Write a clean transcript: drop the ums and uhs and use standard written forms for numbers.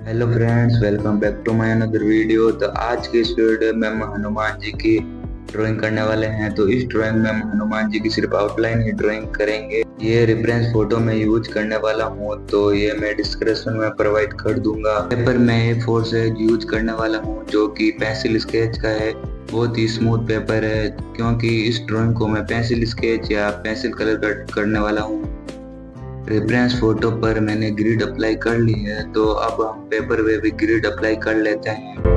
Hello friends, welcome back to my another video. तो आज की इस वीडियो में हम हनुमान जी की ड्राइंग करने वाले हैं। तो इस ड्राइंग में हम हनुमान जी की सिर्फ आउटलाइन ही ड्राइंग करेंगे। ये रेफरेंस फोटो में यूज करने वाला हूँ, तो ये मैं डिस्क्रिप्शन में प्रोवाइड कर दूंगा। पेपर में A4 से यूज करने वाला हूँ, जो कि पेंसिल स्केच का है। बहुत ही स्मूथ पेपर है, क्योंकि इस ड्राइंग को मैं पेंसिल स्केच या पेंसिल कलर करने वाला हूँ। रेफरेंस फोटो पर मैंने ग्रिड अप्लाई कर ली है, तो अब हम पेपर पे भी ग्रिड अप्लाई कर लेते हैं।